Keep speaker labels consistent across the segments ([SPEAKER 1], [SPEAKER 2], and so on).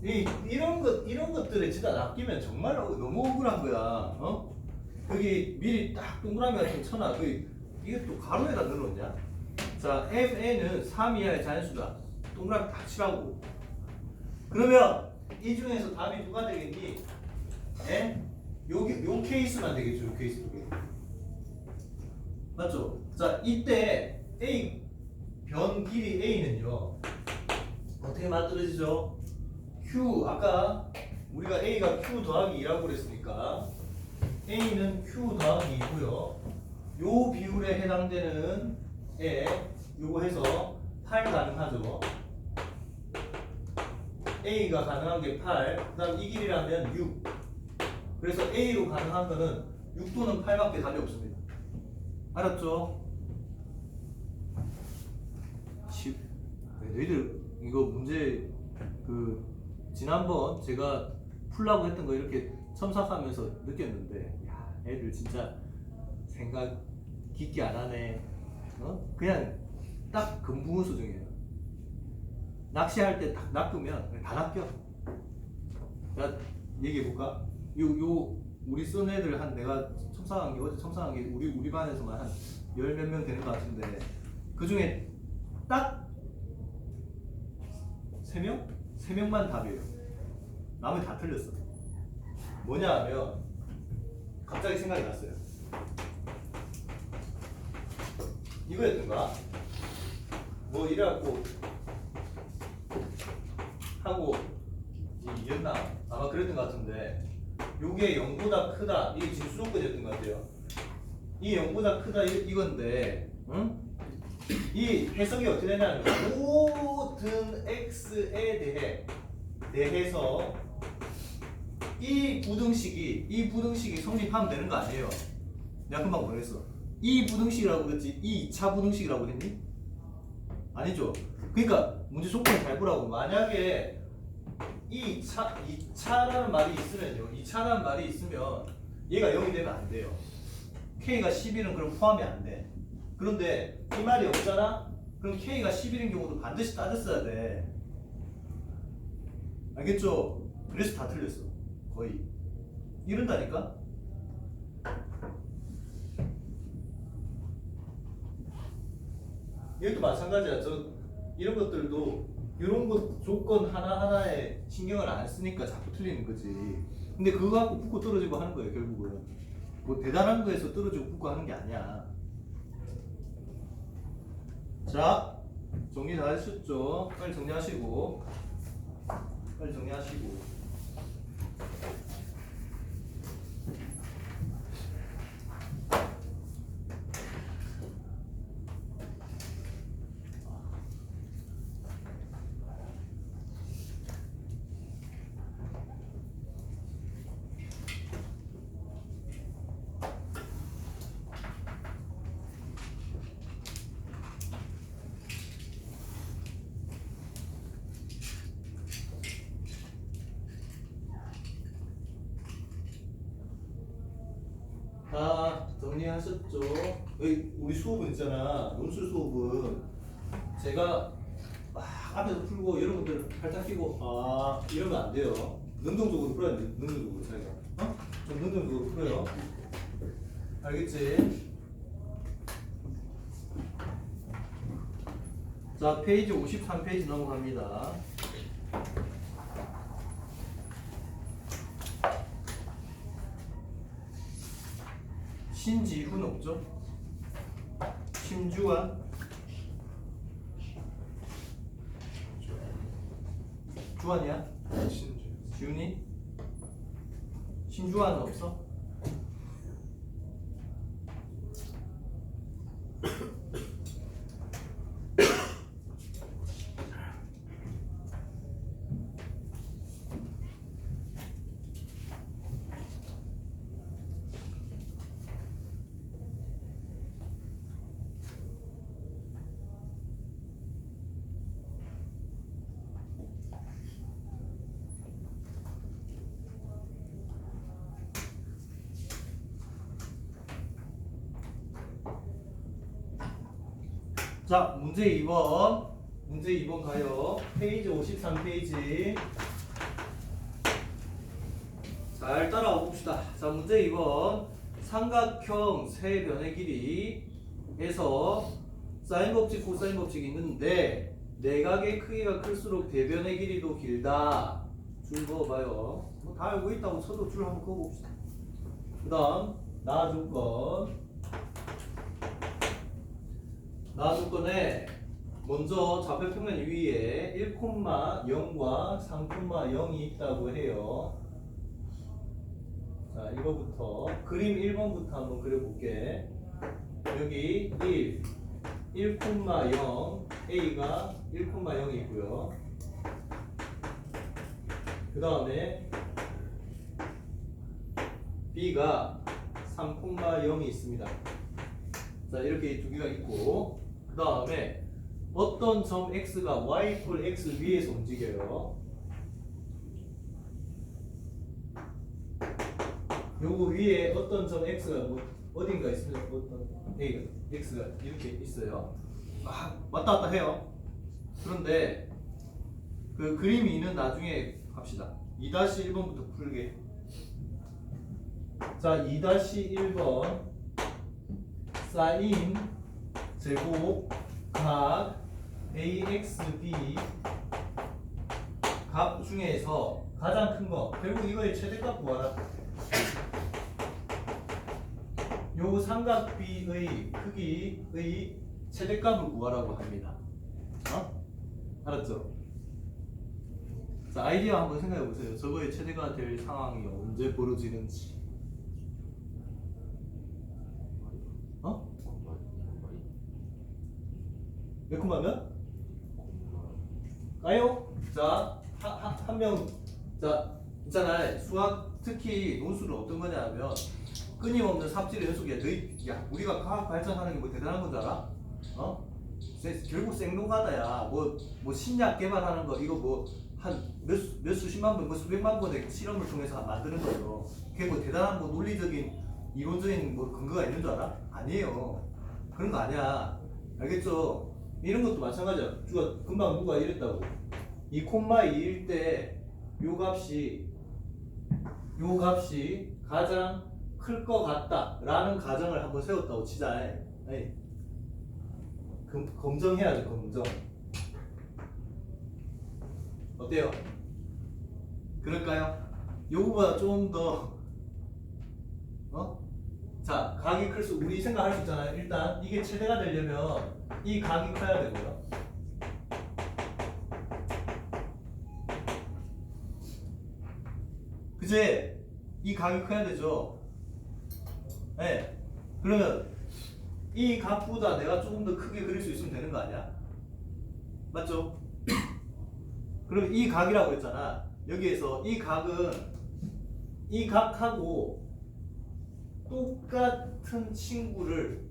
[SPEAKER 1] 이런 것들에 진짜 낚이면 정말로 너무 억울한 거야. 어? 여기 미리 딱 동그라미 같은 거 쳐놔. 이게 또 가로에다 넣어놓냐? 자, MN은 3 이하의 자연수다. 동그라미 다 치라고. 그러면 이 중에서 답이 누가 되겠니? 에? 요 케이스만 되겠죠. 요 케이스 두 개. 맞죠? 자, 이때 A 변 길이 A는요. 어떻게 만들어지죠? Q 아까 우리가 A가 Q 더하기 2라고 그랬으니까 A는 Q 더하기 2고요. 요 비율에 해당되는 에 요거 해서 8 가능하죠. A가 가능한 게 8, 그 다음 이 길이라면 6. 그래서 A로 가능한 거는 6 또는 8밖에 답이 없습니다. 알았죠? 너희들 이거 문제 지난번 제가 풀라고 했던 거 이렇게 첨삭하면서 느꼈는데 야 애들 진짜 생각 깊게 안 하네. 그냥 딱 금붕어 수준이에요. 낚시할 때 딱 낚으면 다 낚여. 자, 얘기해볼까? 요 우리 쓴 애들 내가 첨삭한 게 어제 첨삭한 게 우리 반에서만 한 열 몇 명 되는 것 같은데 그 중에 딱 3명? 3명만 답이에요. 나머지 다 틀렸어. 뭐냐 하면 갑자기 생각이 났어요. 이거였던가? 뭐 이래갖고 하고 이겼나? 아마 그랬던 것 같은데 요게 0보다 크다. 이게 지금 수도권이었던 것 같아요. 이 0보다 크다 이건데 응? 이 해석이 어떻게 되냐면 모든 x에 대해서 이 부등식이 성립하면 되는 거 아니에요. 내가 금방 뭐랬어? 이 부등식이라고 그랬지 이 2차 부등식이라고 했니? 아니죠. 그러니까 문제 조건 잘 보라고. 만약에 이 2차라는 말이 있으면요. 2차라는 말이 있으면 얘가 0이 되면 안 돼요. K가 11은 그럼 포함이 안 돼. 그런데 이 말이 없잖아? 그럼 K가 11인 경우도 반드시 따졌어야 돼. 알겠죠? 그래서 다 틀렸어. 거의. 이런다니까? 여기도 마찬가지야. 이런 것들도 이런 것 조건 하나하나에 신경을 안 쓰니까 자꾸 틀리는 거지. 근데 그거 갖고 붙고 떨어지고 하는 거예요, 결국은. 뭐 대단한 거에서 떨어지고 붙고 하는 게 아니야. 자, 정리 다 하셨죠? 빨리 정리하시고. 다 정리하셨죠? 여기 우리 수업은 있잖아. 논술 수업은 제가 막 앞에서 풀고 여러분들 팔짱 끼고 이러면 안 돼요. 능동적으로 풀어야 돼. 능동적으로 자기가. 좀 능동적으로 풀어요. 알겠지? 자, 페이지 53페이지 넘어갑니다. 신지훈 없죠? 심주환, 주환이야? 지훈이? 신주환은 없어? 자, 문제 2번 가요. 페이지 53페이지. 잘 따라와 봅시다. 자, 문제 2번. 삼각형 세 변의 길이에서 사인 법칙, 코사인 법칙이 있는데 내각의 크기가 클수록 대변의 길이도 길다. 줄 그어봐요. 뭐 다 알고 있다고 쳐도 줄 한번 그어봅시다. 그 다음 나조건에 먼저 좌표평면 위에 1,0과 3,0이 있다고 해요. 자, 이거부터 그림 1번부터 한번 그려볼게. 여기 1,0 A가 1,0이 있고요. 그 다음에 B가 3,0이 있습니다. 자, 이렇게 두 개가 있고, 그 다음에 어떤 점 x가 y = x 위에서 움직여요. 요거 위에 어떤 점 x가 뭐 어딘가 있습니다. 어떤 a x가 이렇게 있어요. 왔다 갔다 해요. 그런데 그 그림 2는 나중에 합시다. 2-1번부터 풀게. 자, 2-1번 사인 제곱 각 AXB 값 중에서 가장 큰 거, 결국 이거의 최대값 구하라. 요 삼각 B의 크기의 최대값을 구하라고 합니다. 알았죠? 자, 아이디어 한번 생각해 보세요. 저거의 최대가 될 상황이 언제 벌어지는지. 몇 콤마면? 가요? 자, 한 명, 자, 있잖아요. 수학 특히 논술은 어떤 거냐 하면 끊임없는 삽질의 연속이야. 야, 우리가 과학 발전하는 게 뭐 대단한 건 줄 알아? 결국 생노가다야. 뭐 신약 개발하는 거 이거 뭐 한 몇 수십만 번, 뭐 수백만 번의 실험을 통해서 만드는 거죠. 그게 뭐 대단한 뭐 논리적인 이론적인 뭐 근거가 있는 줄 알아? 아니에요. 그런 거 아니야. 알겠죠? 이런 것도 마찬가지야. 금방 누가 이랬다고. 2,2일 때 요 값이 가장 클 것 같다 라는 가정을 한번 세웠다고 치자. 에이. 검정해야죠. 검정. 어때요? 그럴까요? 요거보다 좀 더 자, 각이 클수록 우리 생각할 수 있잖아요. 일단 이게 최대가 되려면 이 각이 커야 되고요. 그제 이 각이 커야 되죠. 네. 그러면 이 각보다 내가 조금 더 크게 그릴 수 있으면 되는 거 아니야? 맞죠? 그럼 이 각이라고 했잖아. 여기에서 이 각은 이 각하고 똑같은 친구를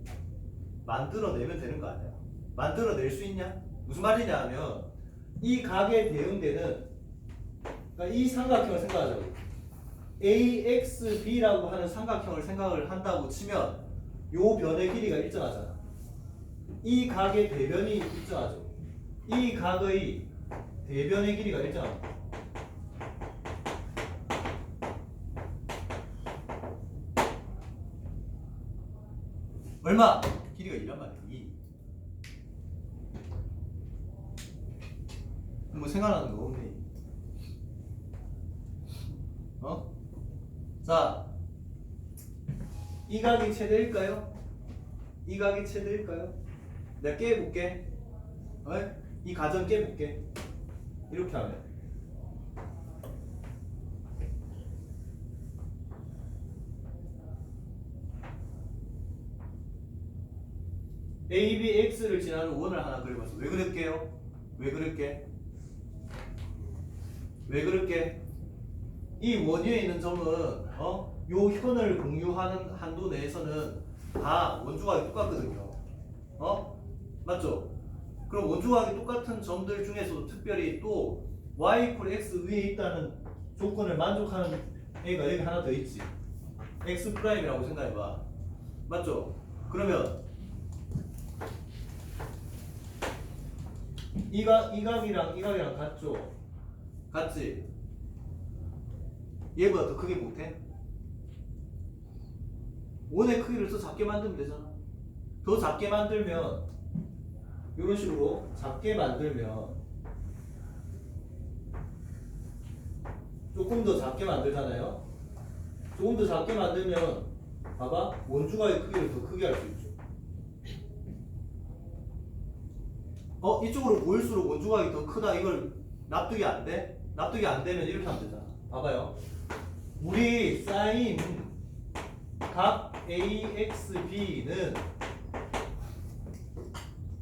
[SPEAKER 1] 만들어내면 되는 거 아니야? 만들어낼 수 있냐? 무슨 말이냐 하면 이 각에 대응되는, 그러니까 이 삼각형을 생각하자고. AXB라고 하는 삼각형을 생각을 한다고 치면 요 변의 길이가 일정하잖아. 이 각의 대변이 일정하죠. 이 각의 대변의 길이가 일정합니다. 얼마? 길이가 2란 말이야. 2. 뭐 생각나는 거 없니? 자, 이 각이 최대일까요? 이 각이 최대일까요? 내가 깨볼게. 이 가정 깨볼게. 이렇게 하면 ABX를 지나는 원을 하나 그려봤어. 왜 그럴게요? 왜 그럴게? 이 원 위에 있는 점은 요 현을 공유하는 한도 내에서는 다 원주각이 똑같거든요. 맞죠? 그럼 원주각이 똑같은 점들 중에서도 특별히 또 y = x 위에 있다는 조건을 만족하는 애가 여기 하나 더 있지. x 프라임이라고 생각해봐. 맞죠? 그러면 이 각이랑 같죠? 같지? 얘보다 더 크게 못해? 원의 크기를 더 작게 만들면 되잖아. 더 작게 만들면 이런 식으로 작게 만들면 조금 더 작게 만들잖아요. 조금 더 작게 만들면 봐봐 원주각의 크기를 더 크게 할 수 있죠. 이쪽으로 모일수록 원주각이 더 크다. 이걸 납득이 안 돼? 납득이 안 되면 이렇게 하면 되잖아. 봐봐요. 우리 사인 각 AXB는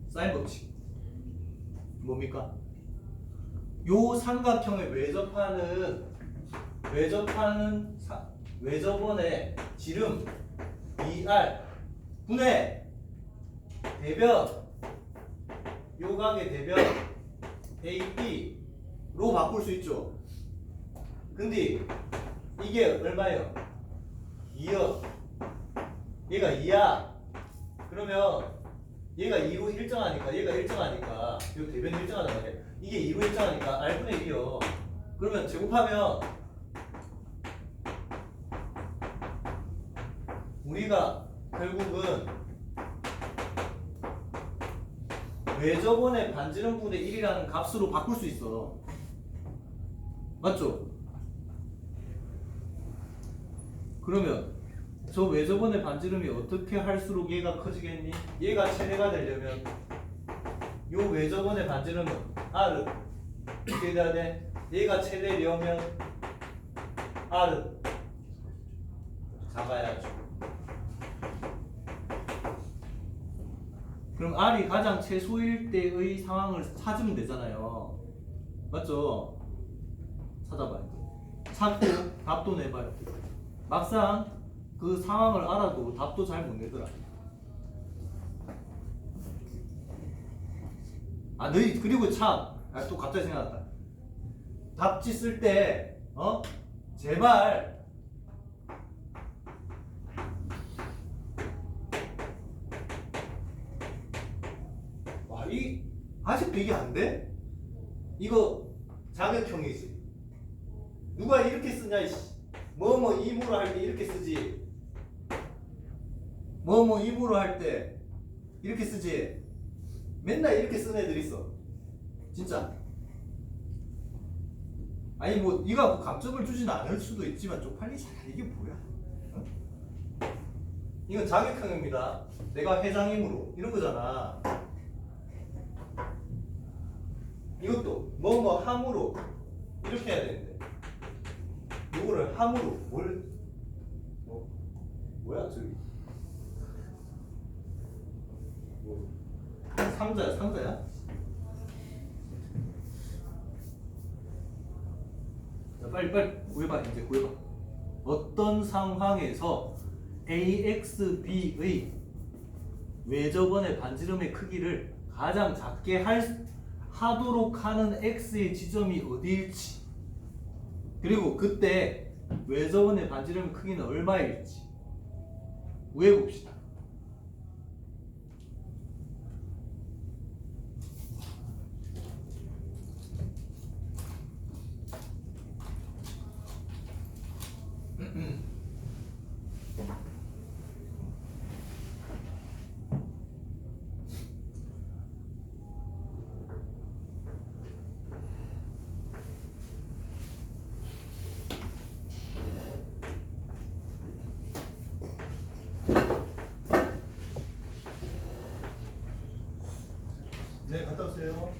[SPEAKER 1] 사인 법칙 뭡니까? 요 삼각형의 외접원의 지름 ER 분의 대변 요 각의 대변 AB로 바꿀 수 있죠. 근데 이게 얼마예요? 2요. 얘가 2야. 그러면 얘가 2로 일정하니까 얘가 일정하니까 요 대변이 일정하단 말이야. 이게 2로 일정하니까 R분의 1이요. 그러면 제곱하면 우리가 결국은 외접원의 반지름분의 1이라는 값으로 바꿀 수 있어. 맞죠? 그러면 저 외접원의 반지름이 어떻게 할수록 얘가 커지겠니? 얘가 최대가 되려면 요 외접원의 반지름은 R은 어떻게 돼야 돼? 얘가 최대려면 R은 작아야죠. 그럼 R이 가장 최소일 때의 상황을 찾으면 되잖아요. 맞죠? 찾아봐요. 찾고 답도 내봐요. 막상 그 상황을 알아도 답도 잘 못 내더라. 너희 그리고 참, 또 갑자기 생각났다. 답지 쓸 때, 제발 아직도 이게 안 돼? 이거 자격형이지. 누가 이렇게 쓰냐, 이씨. 뭐뭐 입으로 할 때 이렇게 쓰지. 뭐뭐 입으로 할 때 이렇게 쓰지. 맨날 이렇게 쓰는 애들 있어. 진짜. 아니 뭐 이거 감점을 주진 않을 수도 있지만 쪽팔리잖아. 이게 뭐야? 이건 자격형입니다. 내가 회장이므로 이런 거잖아. 이것도 뭐뭐 함으로 이렇게 해야 되는데 이거를 함으로 뭐야 저기 상자야? 자, 빨리 구해봐. 이제 구해봐. 어떤 상황에서 AXB의 외접원의 반지름의 크기를 가장 작게 하도록 하는 X의 지점이 어디일지, 그리고 그때 외접원의 반지름의 크기는 얼마일지 구해봅시다. 네, 갔다 오세요.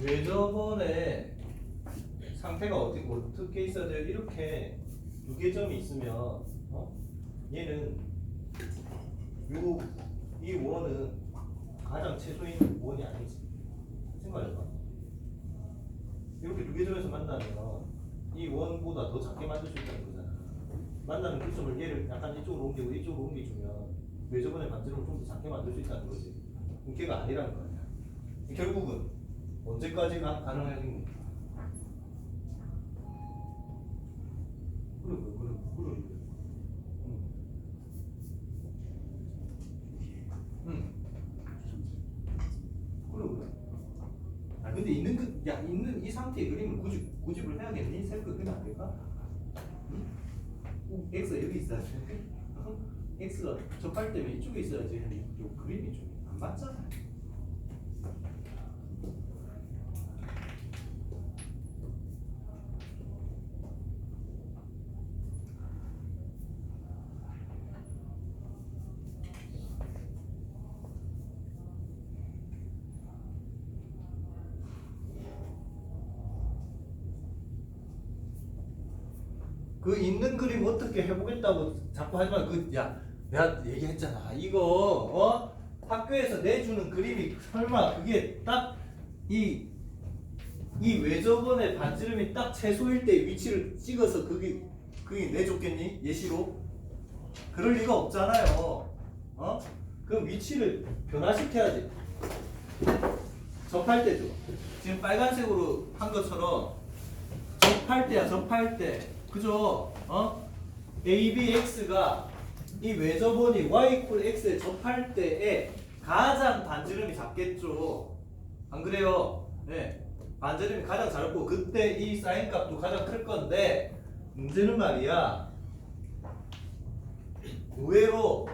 [SPEAKER 1] 외접원의 상태가 어떻게 있어야 돼요? 이렇게 두 개 점이 있으면 얘는 이 원은 가장 최소인 원이 아니지. 생각해봐. 이렇게 두 개 점에서 만나면 이 원보다 더 작게 만들 수 있다는 거잖아. 만나는 그 점을 얘를 약간 이쪽으로 옮기고 이쪽으로 옮겨주면 외접원의 반지름을 좀 더 작게 만들 수 있다는 거지. 그럼 걔가 아니라는 거 아니야. 결국은 언제까지 가능한 겁니까? 그래. 그래. 아 근데 있는 이 상태의 그림을 고집을 해야겠니? 셀프 그리면 안 될까? 응? X가 여기 있어야지. X가 접할 때면 이쪽에 있어야지. 이 그림이 좀 안 맞잖아. 그 있는 그림 어떻게 해보겠다고 자꾸 하지만 내가 얘기했잖아. 이거 학교에서 내주는 그림이 설마 그게 딱 이 외접원의 반지름이 딱 최소일 때 위치를 찍어서 그게 내줬겠니? 예시로? 그럴 리가 없잖아요. 그럼 위치를 변화시켜야지. 접할 때죠. 지금 빨간색으로 한 것처럼 접할 때. 그죠? ABX가 이 외접원이 Y = X에 접할 때에 가장 반지름이 작겠죠. 안 그래요? 네. 반지름이 가장 작고 그때 이 사인 값도 가장 클 건데 문제는 말이야. 의외로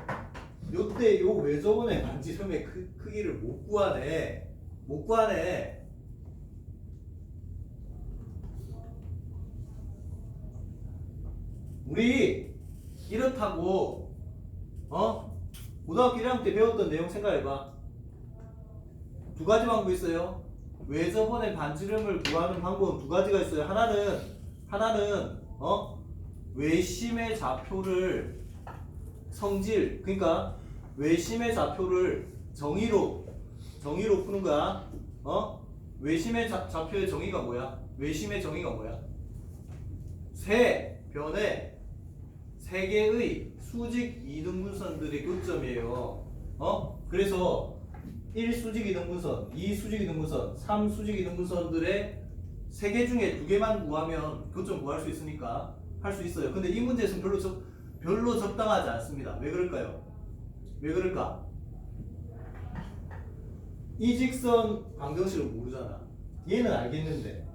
[SPEAKER 1] 요때 요 외접원의 반지름의 크기를 못 구하네. 우리 이렇다고 고등학교 1학년 때 배웠던 내용 생각해봐. 두 가지 방법이 있어요. 외접원의 반지름을 구하는 방법은 두 가지가 있어요. 하나는 외심의 좌표를 성질, 그러니까 외심의 좌표를 정의로 푸는 거야. 외심의 좌표의 정의가 뭐야? 외심의 정의가 뭐야? 세 변의 세 개의 수직 이등분선들의 교점이에요. 그래서 1수직 이등분선, 2수직 이등분선, 3수직 이등분선들의 세 개 중에 두 개만 구하면 교점 구할 수 있으니까 할 수 있어요. 근데 이 문제에서는 별로 적당하지 않습니다. 왜 그럴까요? 왜 그럴까? 이 직선 방정식을 모르잖아. 얘는 알겠는데.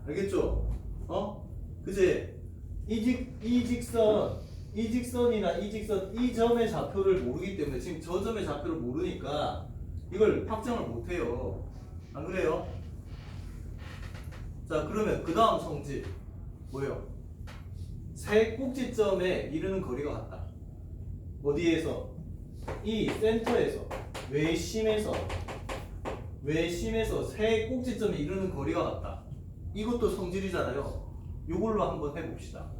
[SPEAKER 1] 알겠죠? 그지? 이 직선이나 이 직선 이 점의 좌표를 모르기 때문에 지금 저 점의 좌표를 모르니까 이걸 확정을 못해요. 안 그래요? 자 그러면 그 다음 성질 뭐예요? 세 꼭지점에 이르는 거리가 같다. 어디에서? 이 센터에서 외심에서 세 꼭지점에 이르는 거리가 같다. 이것도 성질이잖아요. 이걸로 한번 해봅시다.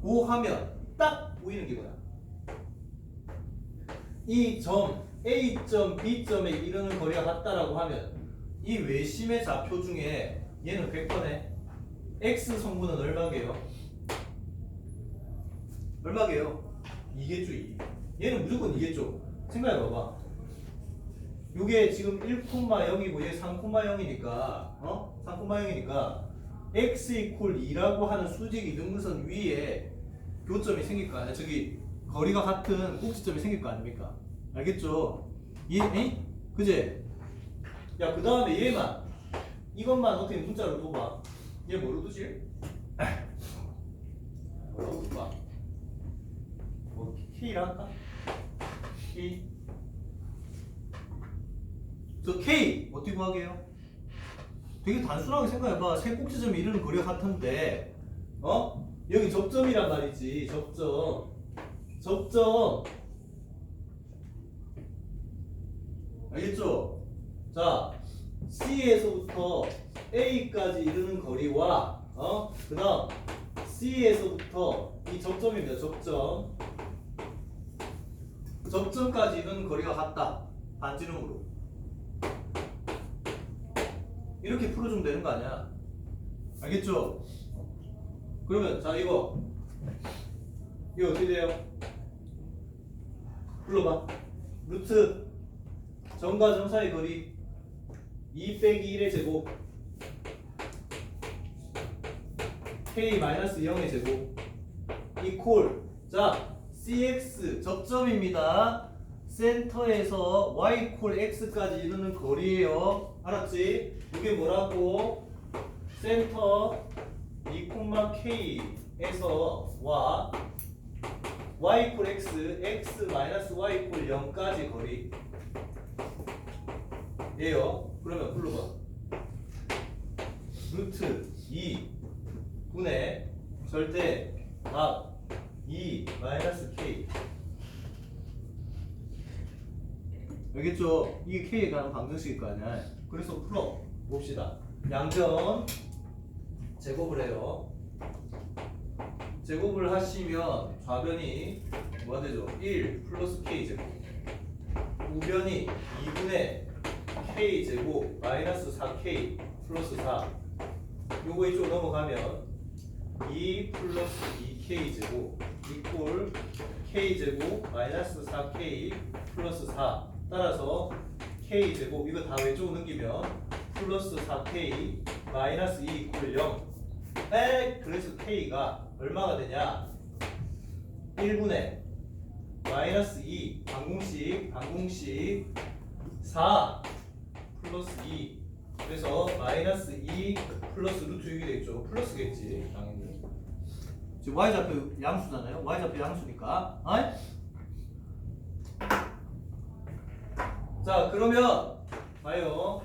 [SPEAKER 1] 고 하면 딱 보이는 게 뭐야? 이 점 A점, B점에 이르는 거리가 같다라고 하면 이 외심의 좌표 중에 얘는 벡터네. X 성분은 얼마게요? 얼마게요? 2겠죠, 2. 얘는 무조건 2겠죠. 생각해봐봐. 요게 지금 1,0이고 얘 3,0이니까 3,0이니까 x = 2라고 하는 수직 이등분선 위에 교점이 생길 거 아니야. 저기 거리가 같은 꼭지점이 생길 거 아닙니까? 알겠죠? 그제? 야, 그 다음에 얘만 이것만 어떻게 문자로 둬봐. 얘 뭐로 두지? 뭐로 둬봐. 뭐 K라 할까? K. 저 K 어떻게 구하게요? 되게 단순하게 생각해봐. 세 꼭지점이 이르는 거리가 같은데 여기 접점이란 말이지. 접점 알겠죠? 자 C에서부터 A까지 이르는 거리와 그다음 C에서부터 이 접점입니다. 접점까지 이르는 거리가 같다. 반지름으로. 이렇게 풀어주면 되는 거 아니야? 알겠죠? 그러면 자 이거 어떻게 돼요? 불러봐. 루트 점과 점 사이 거리 2 빼기 1의 제곱 k 마이너스 0의 제곱 이퀄 자 cx 접점입니다. 센터에서 y 콜 x까지 이르는 거리예요. 알았지? 이게 뭐라고? 센터 2,k에서 와 y 콜 x, x 마이너스 y 콜 0까지 거리 예요. 그러면 불러봐. 루트 2 분의 절대 각 2 마이너스 k 알겠죠? 이게 k에 관한 방정식일 거 아니야. 그래서 풀어 봅시다. 양변 제곱을 해요. 제곱을 하시면 좌변이 뭐가 되죠? 1 플러스 k 제곱 우변이 2분의 k 제곱 마이너스 4k 플러스 4 요거 이쪽 넘어가면 2 플러스 2k 제곱 이꼴 k 제곱 마이너스 4k 플러스 4 따라서 k 제곱 이거 다 왼쪽으로 넘기면 플러스 4k 마이너스 2 이꼴 0 그래서 k가 얼마가 되냐 1분의 마이너스 2 방공식 4 플러스 2 그래서 마이너스 2 플러스 루트 6이 되겠죠. 플러스겠지 당연히. 지금 y좌표 양수잖아요. y좌표 양수니까 자 그러면 봐요.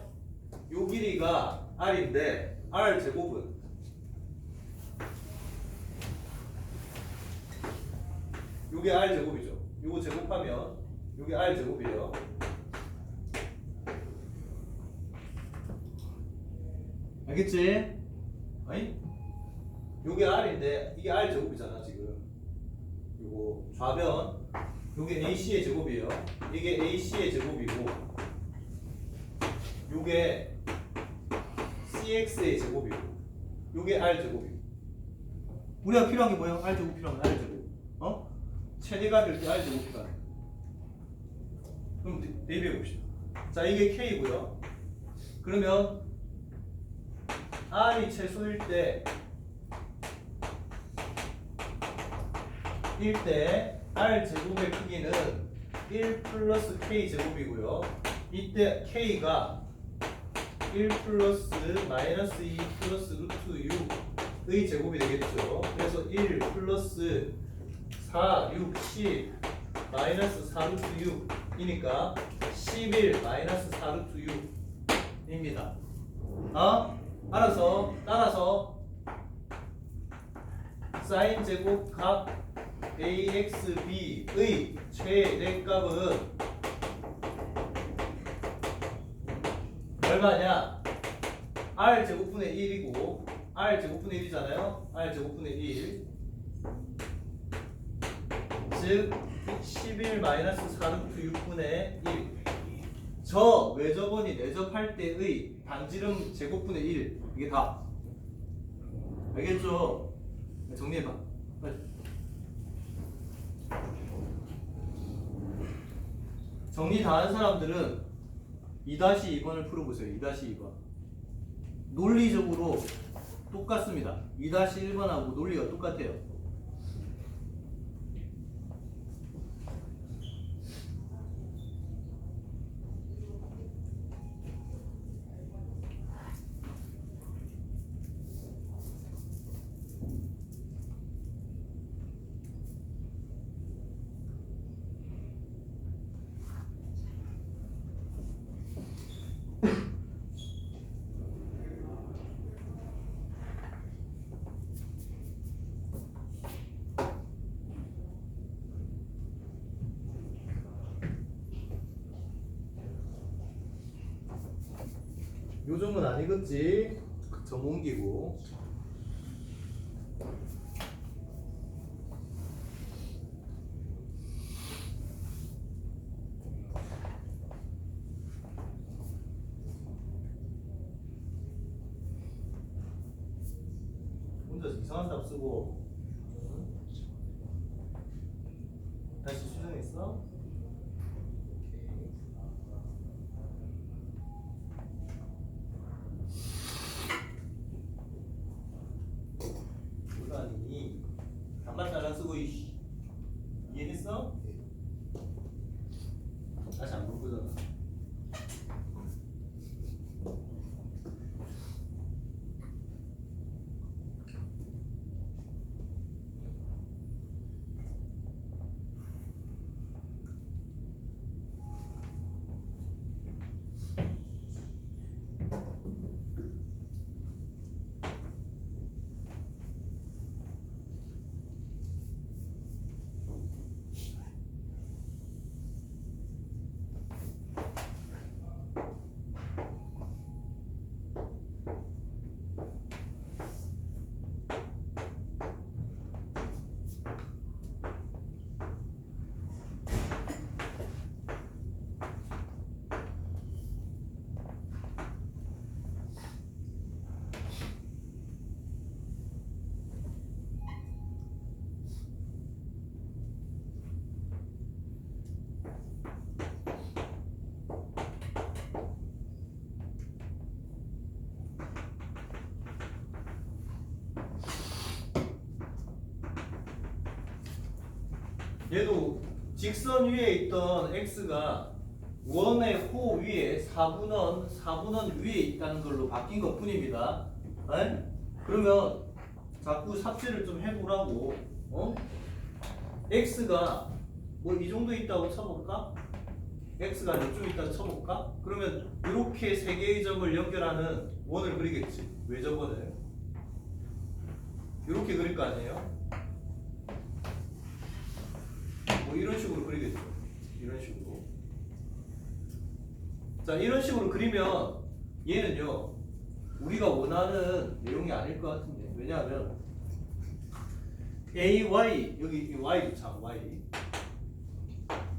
[SPEAKER 1] 요 길이가 r인데 r 제곱은 요게 r 제곱이죠. 요거 제곱하면 요게 r 제곱이에요. 알겠지? 아니? 요게 r인데 이게 r 제곱이잖아 지금. 요거 좌변 요게 ac의 제곱이에요. 이게 ac의 제곱이고 요게 cx의 제곱이고 요게 r 제곱이고 우리가 필요한 게 뭐예요? r 제곱 필요하면 r 제곱. 최대가 될 때 r 제곱이가. 그럼 대비해 봅시다. 자 이게 k고요. 그러면 r이 최소일 때 r 제곱의 크기는 1 플러스 k 제곱이고요. 이때 k가 1 플러스 마이너스 2 플러스 루트 6의 제곱이 되겠죠. 그래서 1 플러스 4, 6, 10 마이너스 4 루트 6이니까 11 마이너스 4 루트 6입니다. 따라서 사인 제곱 각 AXB의 최대값은 얼마냐? R 제곱분의 1이고 R 제곱분의 1이잖아요. R 제곱분의 1 즉 11 마이너스 4 루트 6분의 1 저 외접원이 내접할 때의 반지름 제곱분의 1 이게 다 알겠죠? 정리해봐 빨리. 정리 다 한 사람들은 2-2번을 풀어보세요. 2-2번 논리적으로 똑같습니다. 2-1번하고 논리가 똑같아요. 요즘은 아니겠지. 전문기구. 혼자 이상한 답 쓰고. 다시 수정했어? 이거 아니니? 단말 잘안 쓰고 이해했어? 다시 안 볼 거잖아. 얘도 직선 위에 있던 x가 원의 호 위에 4분원 위에 있다는 걸로 바뀐 것 뿐입니다. 에? 그러면 자꾸 삽질을 좀 해보라고. x가 뭐 이 정도 있다고 쳐볼까? x가 이쪽 있다고 쳐볼까? 그러면 이렇게 세 개의 점을 연결하는 원을 그리겠지. 외접원을 이렇게 그릴 거 아니에요? 뭐 이런 식으로 그리겠죠. 이런 식으로. 자, 이런 식으로 그리면 얘는요, 우리가 원하는 내용이 아닐 것 같은데. 왜냐하면 AY, 여기 Y도 참 Y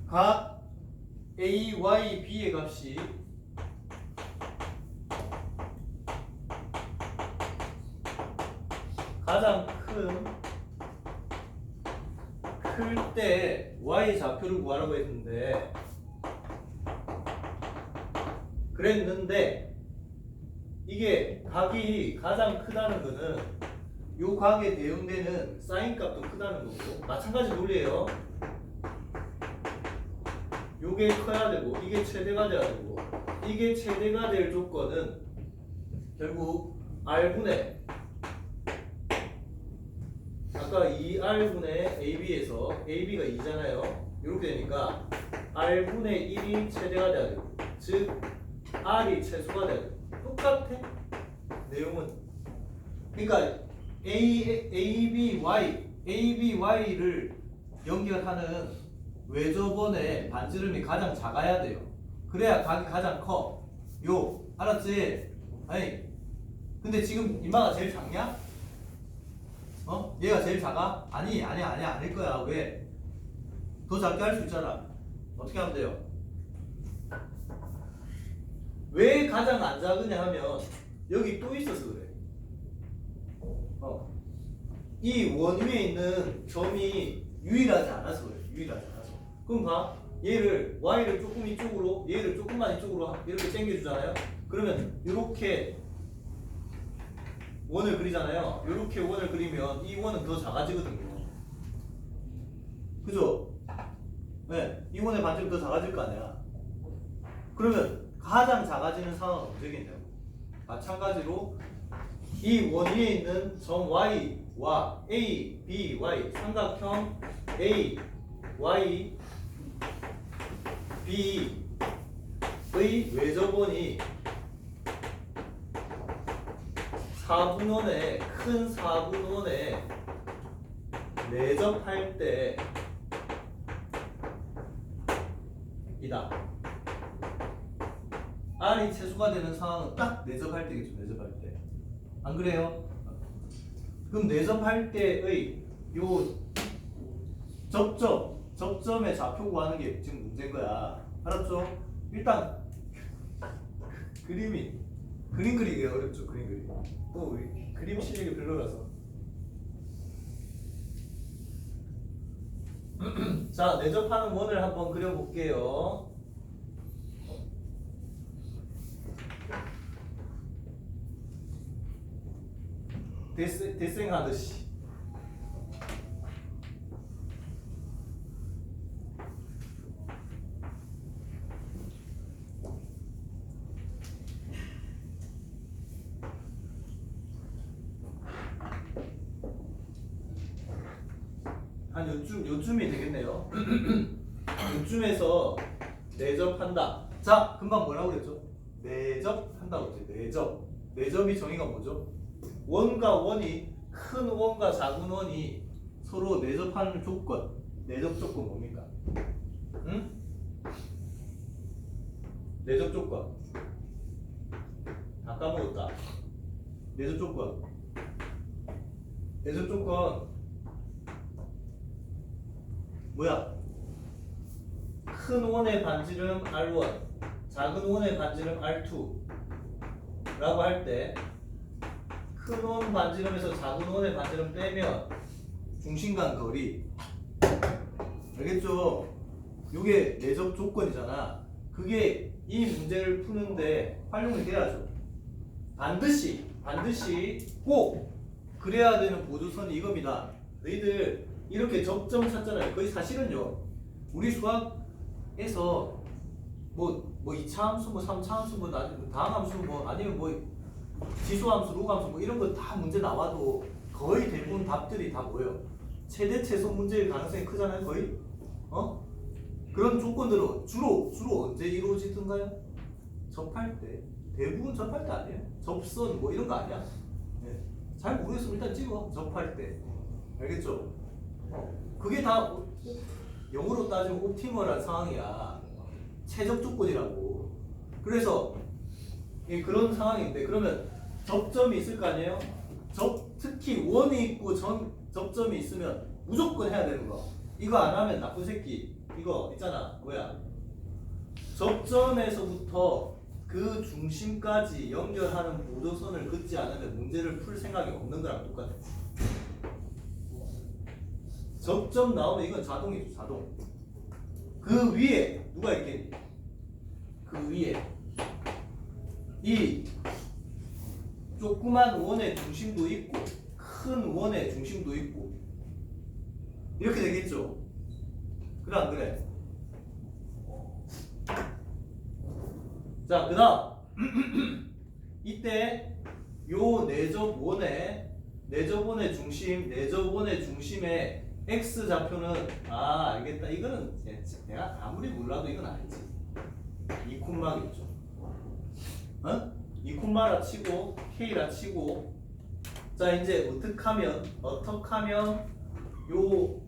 [SPEAKER 1] 각 AY, B의 값이 가장 클 때 Y 좌표를 구하라고 그랬는데 이게 각이 가장 크다는 거는 요 각에 대응되는 사인 값도 크다는 거고, 마찬가지 논리예요. 요게 커야 되고 이게 최대가 돼야 되고, 이게 최대가 될 조건은 결국 R분의 아까 2R분의 AB에서 AB가 2잖아요. 이렇게 되니까 R분의 1이 최대가 돼야 되고, 즉 R이 최소가 돼야 되고. 똑같아 내용은. 그러니까 ABY를 연결하는 외접원의 반지름이 가장 작아야 돼요. 그래야 각이 가장 커. 요 알았지? 아니 근데 지금 이마가 제일 작냐? 얘가 제일 작아? 아닐 거야. 왜? 더 작게 할 수 있잖아. 어떻게 하면 돼요? 왜 가장 안 작으냐 하면 여기 또 있어서 그래. 이 원 위에 있는 점이 유일하지 않아서 그래. 유일하지 않아서. 그럼 봐. 얘를 Y를 조금 이쪽으로, 얘를 조금만 이쪽으로 이렇게 당겨주잖아요. 그러면 이렇게 원을 그리잖아요. 이렇게 원을 그리면 이 원은 더 작아지거든요. 그죠? 네, 이 원의 반지름 더 작아질 거 아니야. 그러면 가장 작아지는 상황은 언제겠냐고. 마찬가지로 이 원 위에 있는 점 Y와 A, B, Y 삼각형 A, Y, B의 외접원이 4분원에 큰 4분원에 내접할 때 이다. R이 최소가 되는 상황은 딱 내접할 때겠죠. 내접할 때. 안 그래요? 그럼 내접할 때의 요 접점의 좌표 구하는 게 지금 문제인 거야. 알았죠? 일단 그림 그리기 어렵죠. 그림 그리기. 또 우리 그림 실력이 별로라서. 자, 내접하는 원을 한번 그려볼게요. 대생하듯이. 한 요쯤이 되겠네요. 요쯤에서 내접한다. 자, 금방 뭐라고 그랬죠? 내접한다고 했죠. 내접이 정의가 뭐죠? 원과 원이, 큰 원과 작은 원이 서로 내접하는 조건. 내접 조건 뭡니까? 응? 내접 조건. 다 까먹었다. 내접 조건. 내접 조건 뭐야? 큰 원의 반지름 R1, 작은 원의 반지름 R2 라고 할 때 큰 원 반지름에서 작은 원의 반지름 빼면 중심 간 거리. 알겠죠? 이게 내접 조건이잖아. 그게 이 문제를 푸는데 활용이 돼야죠. 반드시 꼭 그래야 되는 보조선이 이겁니다. 너희들 이렇게 접점 찾잖아요. 거의 사실은요, 우리 수학에서 뭐 2차 함수, 뭐 3차 함수, 뭐 다항 함수, 뭐 아니면 뭐 지수함수, 로그함수 뭐 이런 거 다 문제 나와도 거의 대부분 답들이 다 뭐예요? 최대 최소 문제일 가능성이 크잖아요. 거의. 그런 조건들은 주로 언제 이루어지던가요? 접할 때. 대부분 접할 때 아니에요? 접선 뭐 이런 거 아니야? 네. 잘 모르겠으면 일단 찍어. 접할 때. 알겠죠? 그게 다 영어로 따지면 옵티멀한 상황이야. 최적 조건이라고. 그래서 그런 상황인데, 그러면 접점이 있을 거 아니에요? 특히 원이 있고 접점이 있으면 무조건 해야 되는 거. 이거 안 하면 나쁜 새끼. 이거 있잖아. 뭐야? 접점에서부터 그 중심까지 연결하는 보조선을 긋지 않으면 문제를 풀 생각이 없는 거랑 똑같아. 접점 나오면 이건 자동이죠. 자동. 그 위에 누가 있겠니? 그 위에 이 조그만 원의 중심도 있고 큰 원의 중심도 있고 이렇게 되겠죠. 그래 안 그래? 자, 그 다음 이때 요 내접원의 중심의 x 좌표는 알겠다. 이거는 내가 아무리 몰라도 이건 알지. 2콤마겠죠. 2콤마라 치고 k라 치고. 자, 이제 어떻게 하면 요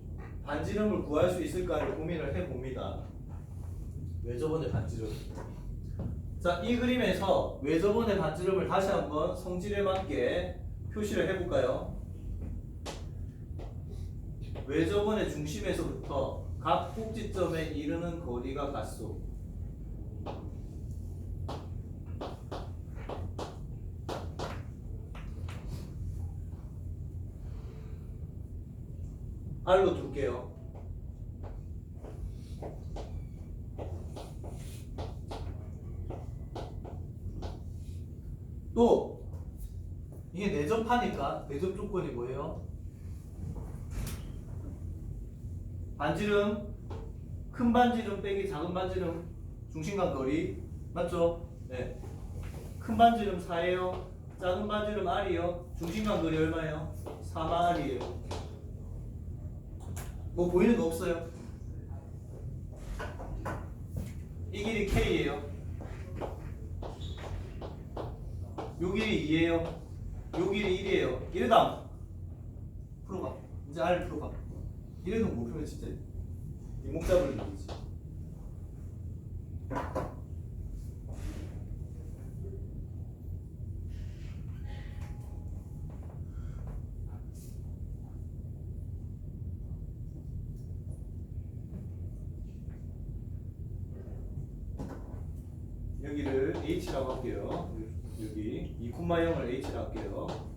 [SPEAKER 1] 반지름을 구할 수 있을까를 고민을 해봅니다. 외접원의 반지름. 자, 이 그림에서 외접원의 반지름을 다시 한번 성질에 맞게 표시를 해볼까요? 외접원의 중심에서부터 각 꼭지점에 이르는 거리가 같소. R로 둘게요. 또 이게 내접하니까 내접 조건이 뭐예요? 반지름, 큰 반지름 빼기 작은 반지름 중심간 거리 맞죠? 네. 큰 반지름 4예요. 작은 반지름 R이요. 중심간 거리 얼마예요? 3R이에요. 뭐 보이는 거 없어요? 이 길이 K예요. 요 길이 2예요. 요 길이 1이에요. 이래다 풀어가. 이제 R 풀어가. 이래도 못 풀면 진짜 이목 잡을 일이지. 여기를 h라고 할게요. 여기 2,0을 h라고 할게요.